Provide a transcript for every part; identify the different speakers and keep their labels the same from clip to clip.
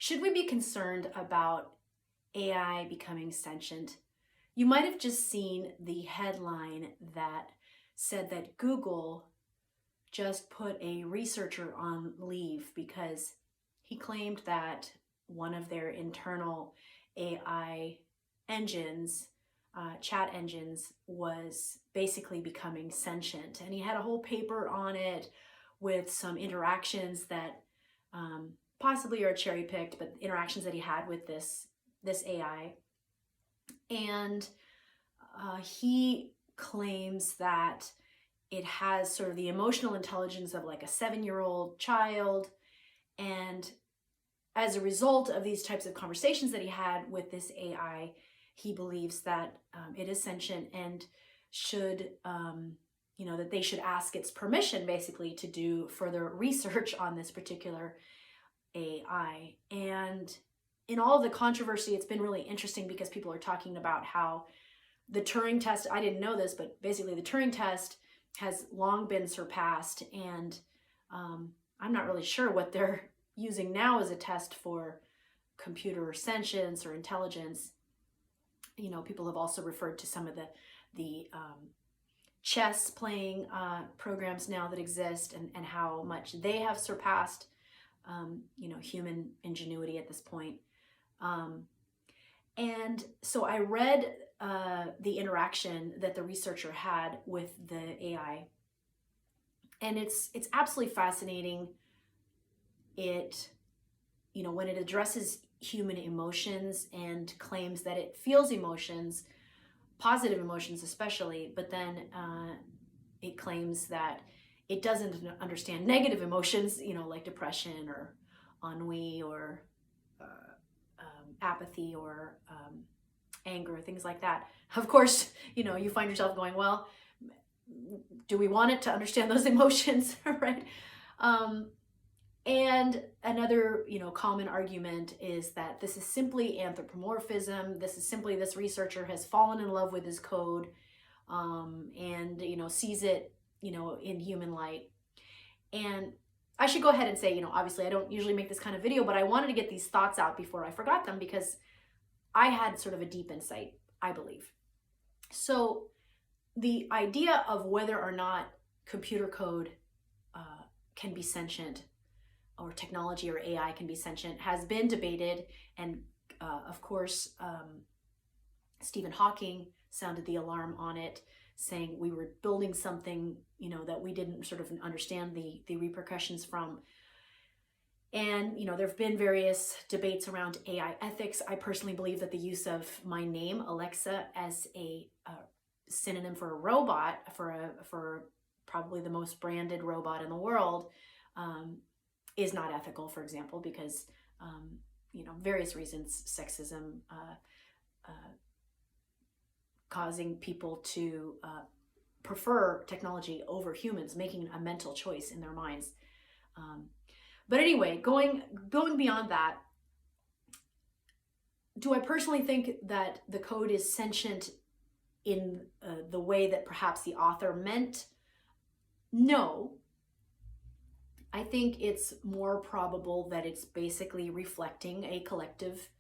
Speaker 1: Should we be concerned about AI becoming sentient? You might have just seen the headline that said that Google just put a researcher on leave because he claimed that one of their internal AI engines, chat engines, was basically becoming sentient. And he had a whole paper on it with some interactions that possibly are cherry picked, but interactions that he had with this AI. And he claims that it has sort of the emotional intelligence of like a 7-year-old child. And as a result of these types of conversations that he had with this AI, he believes that it is sentient and should, that they should ask its permission basically to do further research on this particular AI. And in all of the controversy, it's been really interesting because people are talking about how the Turing test, I didn't know this, but basically the Turing test has long been surpassed. And I'm not really sure what they're using now as a test for computer sentience or intelligence. People have also referred to some of the chess playing programs now that exist and how much they have surpassed human ingenuity at this point. And so I read the interaction that the researcher had with the AI, and it's absolutely fascinating. It, when it addresses human emotions and claims that it feels emotions, positive emotions especially, but then it claims that it doesn't understand negative emotions, like depression or ennui or apathy or anger, things like that. Of course, you find yourself going, well, do we want it to understand those emotions, right? And another, common argument is that this is simply anthropomorphism. This is simply this researcher has fallen in love with his code and, sees it, in human light. And I should go ahead and say, obviously I don't usually make this kind of video, but I wanted to get these thoughts out before I forgot them because I had sort of a deep insight, I believe. So the idea of whether or not computer code can be sentient, or technology or AI can be sentient, has been debated. And of course, Stephen Hawking sounded the alarm on it, saying we were building something, that we didn't sort of understand the repercussions from. And, there have been various debates around AI ethics. I personally believe that the use of my name, Alexa, as a synonym for a robot, for probably the most branded robot in the world, is not ethical, for example, because, various reasons, sexism, causing people to prefer technology over humans, making a mental choice in their minds. But anyway, going beyond that, do I personally think that the code is sentient in the way that perhaps the author meant? No. I think it's more probable that it's basically reflecting a collective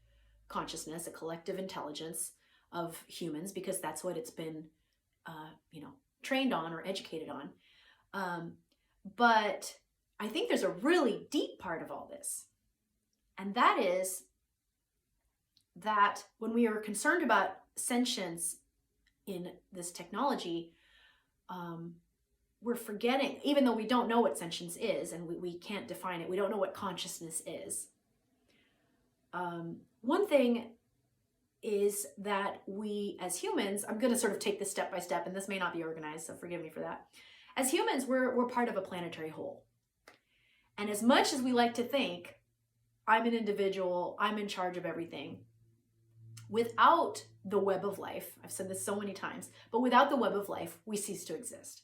Speaker 1: consciousness, a collective intelligence of humans, because that's what it's been, trained on or educated on. But I think there's a really deep part of all this. And that is that when we are concerned about sentience in this technology, we're forgetting, even though we don't know what sentience is and we can't define it, we don't know what consciousness is. One thing is that we as humans, I'm going to sort of take this step by step, and this may not be organized, so forgive me for that. As humans, we're part of a planetary whole. And as much as we like to think, I'm an individual, I'm in charge of everything, without the web of life, I've said this so many times, but without the web of life, we cease to exist.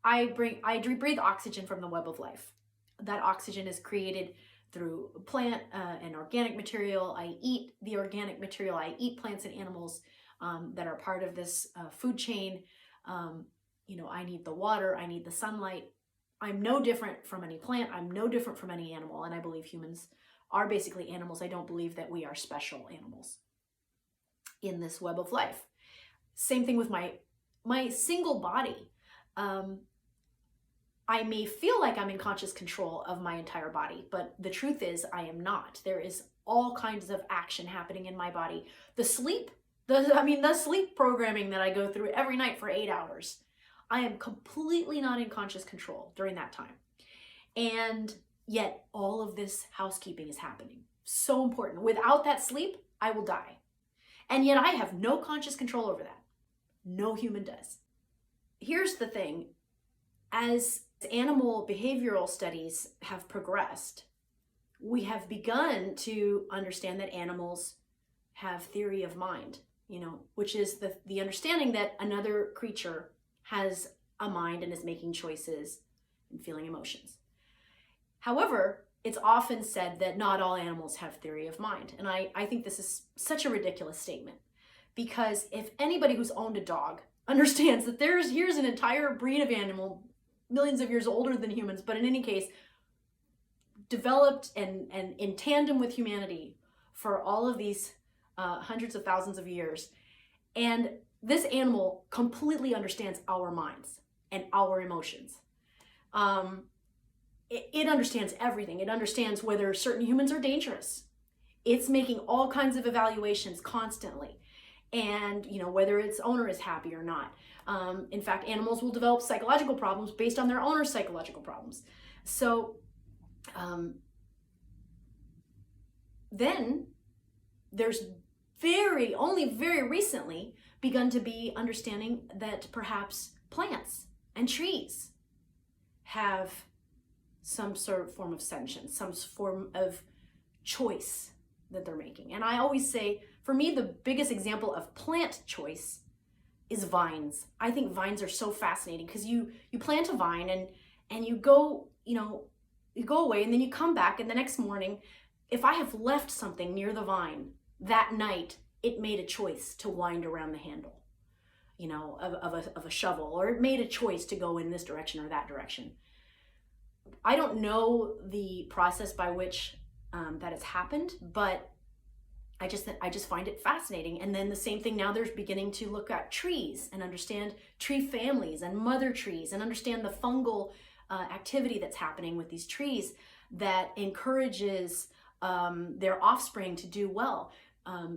Speaker 1: I breathe oxygen from the web of life. That oxygen is created through plant and organic material. I eat the organic material. I eat plants and animals that are part of this food chain. I need the water. I need the sunlight. I'm no different from any plant. I'm no different from any animal. And I believe humans are basically animals. I don't believe that we are special animals in this web of life. Same thing with my single body. I may feel like I'm in conscious control of my entire body, but the truth is I am not. There is all kinds of action happening in my body. The sleep programming that I go through every night for 8 hours, I am completely not in conscious control during that time. And yet all of this housekeeping is happening. So important. Without that sleep, I will die. And yet I have no conscious control over that. No human does. Here's the thing. As animal behavioral studies have progressed, we have begun to understand that animals have theory of mind, which is the understanding that another creature has a mind and is making choices and feeling emotions. However, it's often said that not all animals have theory of mind. And I think this is such a ridiculous statement, because if anybody who's owned a dog understands that here's an entire breed of animal, millions of years older than humans, but in any case, developed and in tandem with humanity for all of these hundreds of thousands of years. And this animal completely understands our minds and our emotions. It understands everything. It understands whether certain humans are dangerous. It's making all kinds of evaluations constantly. And whether its owner is happy or not. In fact, animals will develop psychological problems based on their owner's psychological problems. So then there's only very recently begun to be understanding that perhaps plants and trees have some sort of form of sentience, some form of choice that they're making. And I always say, for me, the biggest example of plant choice is vines. I think vines are so fascinating because you plant a vine and you go, you go away and then you come back, and the next morning, if I have left something near the vine that night, it made a choice to wind around the handle, of a shovel, or it made a choice to go in this direction or that direction. I don't know the process by which that has happened, but I just find it fascinating. And then the same thing now, they're beginning to look at trees and understand tree families and mother trees and understand the fungal activity that's happening with these trees that encourages their offspring to do well.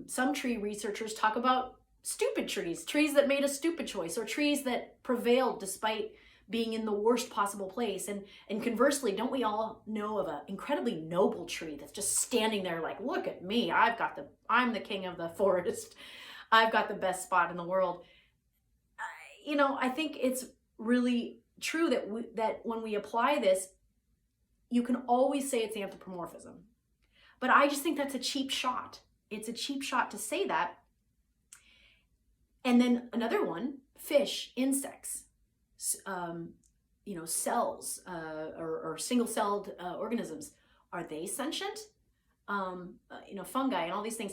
Speaker 1: Some tree researchers talk about stupid trees that made a stupid choice, or trees that prevailed despite being in the worst possible place. And conversely, don't we all know of an incredibly noble tree that's just standing there like, look at me, I'm the king of the forest. I've got the best spot in the world. I think it's really true that when we apply this, you can always say it's anthropomorphism. But I just think that's a cheap shot. It's a cheap shot to say that. And then another one, fish, insects, cells or single-celled organisms. Are they sentient? Fungi and all these things.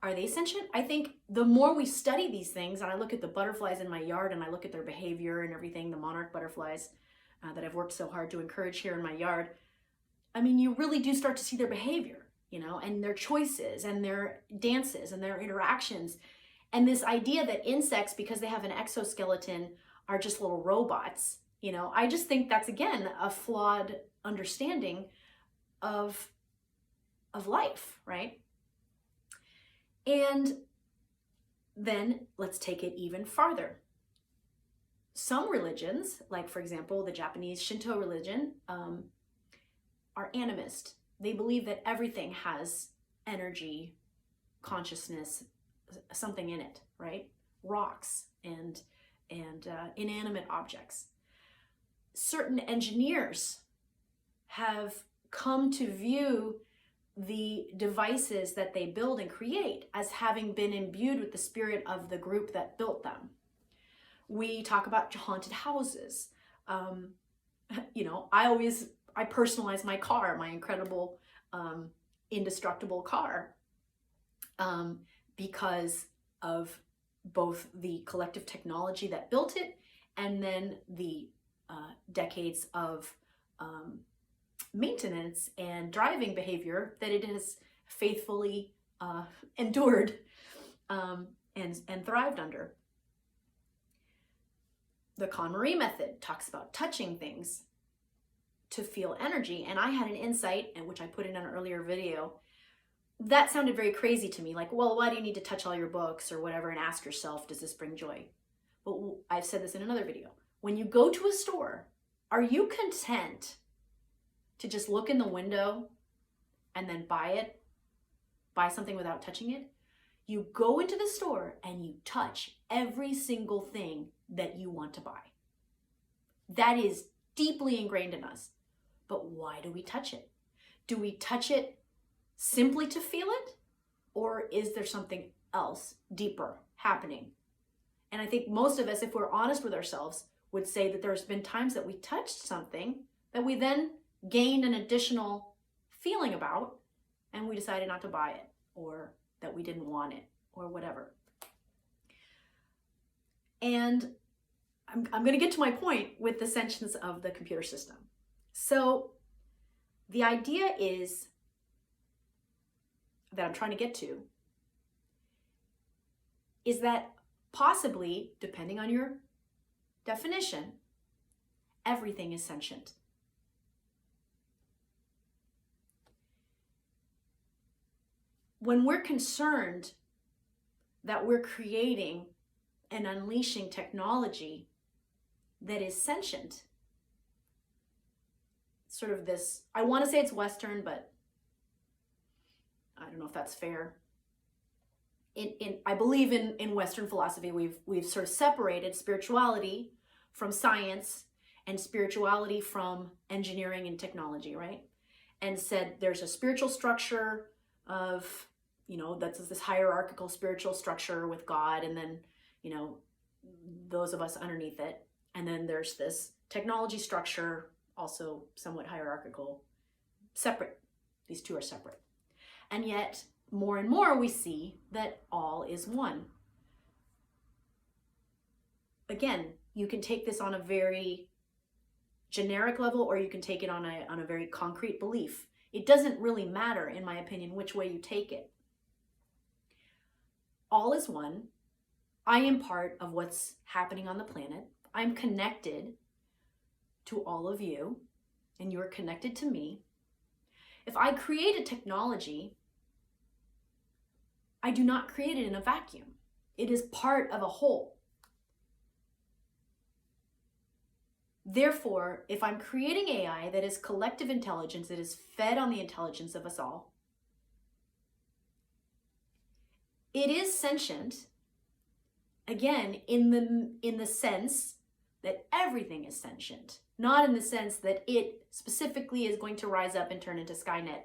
Speaker 1: Are they sentient? I think the more we study these things, and I look at the butterflies in my yard and I look at their behavior and everything, the monarch butterflies that I've worked so hard to encourage here in my yard, you really do start to see their behavior, and their choices and their dances and their interactions. And this idea that insects, because they have an exoskeleton, are just little robots, I just think that's, again, a flawed understanding of life, right? And then let's take it even farther. Some religions, like for example, the Japanese Shinto religion, are animist. They believe that everything has energy, consciousness, something in it, right? Rocks and inanimate objects. Certain engineers have come to view the devices that they build and create as having been imbued with the spirit of the group that built them. We talk about haunted houses. I personalize my car, my incredible, indestructible car, because of both the collective technology that built it and then the decades of maintenance and driving behavior that it has faithfully endured and thrived under. The KonMari method talks about touching things to feel energy. And I had an insight, and which I put in an earlier video, that sounded very crazy to me. Like, well, why do you need to touch all your books or whatever and ask yourself, does this bring joy? But I've said this in another video. When you go to a store, are you content to just look in the window and then buy something without touching it? You go into the store and you touch every single thing that you want to buy. That is deeply ingrained in us. But why do we touch it? Do we touch it simply to feel it? Or is there something else deeper happening? And I think most of us, if we're honest with ourselves, would say that there's been times that we touched something that we then gained an additional feeling about, and we decided not to buy it, or that we didn't want it, or whatever. And I'm going to get to my point with the sentience of the computer system. So the idea is that I'm trying to get to is that possibly, depending on your definition, everything is sentient. When we're concerned that we're creating and unleashing technology that is sentient, sort of this, I want to say it's Western, but I don't know if that's fair. I believe in Western philosophy, we've sort of separated spirituality from science and spirituality from engineering and technology, right? And said there's a spiritual structure of, that's this hierarchical spiritual structure with God, and then, those of us underneath it. And then there's this technology structure, also somewhat hierarchical, separate. These two are separate. And yet, more and more, we see that all is one. Again, you can take this on a very generic level, or you can take it on a very concrete belief. It doesn't really matter, in my opinion, which way you take it. All is one. I am part of what's happening on the planet. I'm connected to all of you, and you're connected to me. If I create a technology, I do not create it in a vacuum. It is part of a whole. Therefore, if I'm creating AI that is collective intelligence, that is fed on the intelligence of us all, it is sentient, again, in the sense that everything is sentient, not in the sense that it specifically is going to rise up and turn into Skynet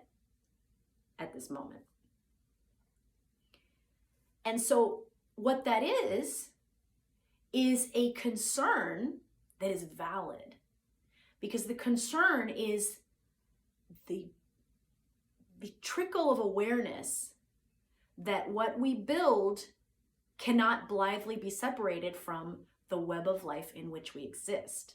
Speaker 1: at this moment. And so what that is a concern that is valid, because the concern is the trickle of awareness that what we build cannot blithely be separated from the web of life in which we exist.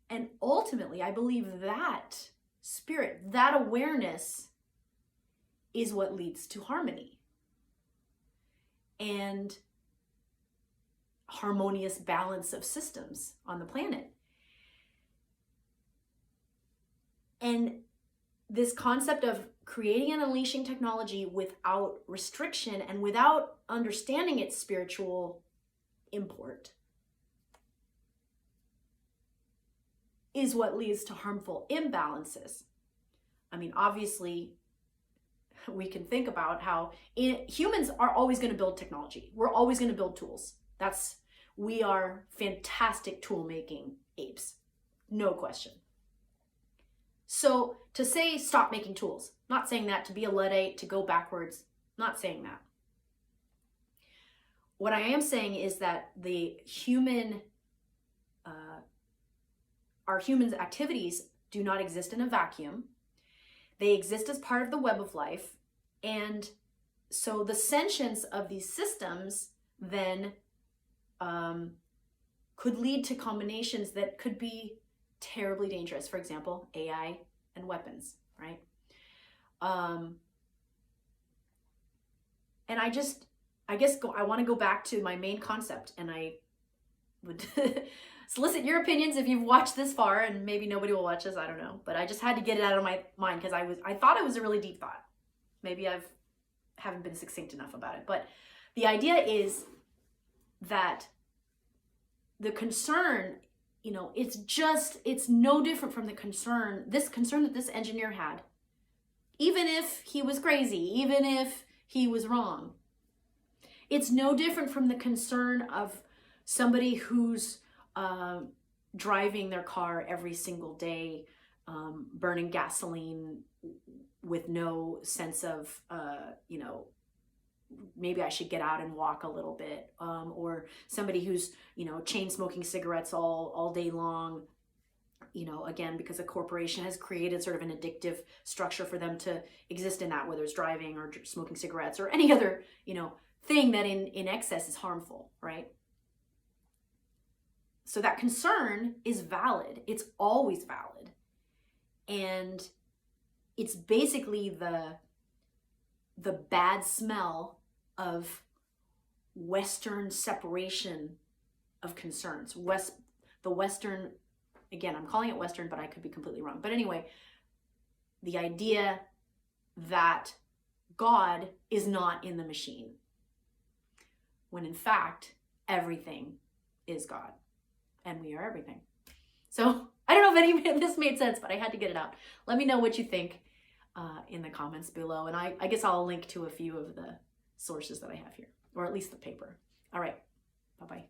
Speaker 1: And ultimately, I believe that spirit, that awareness is what leads to harmony and harmonious balance of systems on the planet. And this concept of creating and unleashing technology without restriction and without understanding its spiritual import is what leads to harmful imbalances. I mean, obviously, we can think about how humans are always going to build technology. We're always going to build tools. We are fantastic tool-making apes, no question. So to say stop making tools, not saying that, to be a Luddite, to go backwards, not saying that. What I am saying is that our humans' activities do not exist in a vacuum. They exist as part of the web of life. And so the sentience of these systems then could lead to combinations that could be terribly dangerous. For example, AI and weapons, right? And I want to go back to my main concept, and I would solicit your opinions if you've watched this far, and maybe nobody will watch this, I don't know. But I just had to get it out of my mind because I thought it was a really deep thought. Maybe haven't been succinct enough about it. But the idea is that the concern, it's no different from the concern that this engineer had. Even if he was crazy, even if he was wrong. It's no different from the concern of somebody who's driving their car every single day, burning gasoline with no sense of, maybe I should get out and walk a little bit, or somebody who's, chain smoking cigarettes all day long, again, because a corporation has created sort of an addictive structure for them to exist in that, whether it's driving or smoking cigarettes or any other, thing that in excess is harmful, right? So that concern is valid. It's always valid. And it's basically the bad smell of Western separation of concerns. The Western, again, I'm calling it Western, but I could be completely wrong. But anyway, the idea that God is not in the machine, when in fact, everything is God, and we are everything. So I don't know if any of this made sense, but I had to get it out. Let me know what you think in the comments below, and I guess I'll link to a few of the sources that I have here, or at least the paper. All right, bye-bye.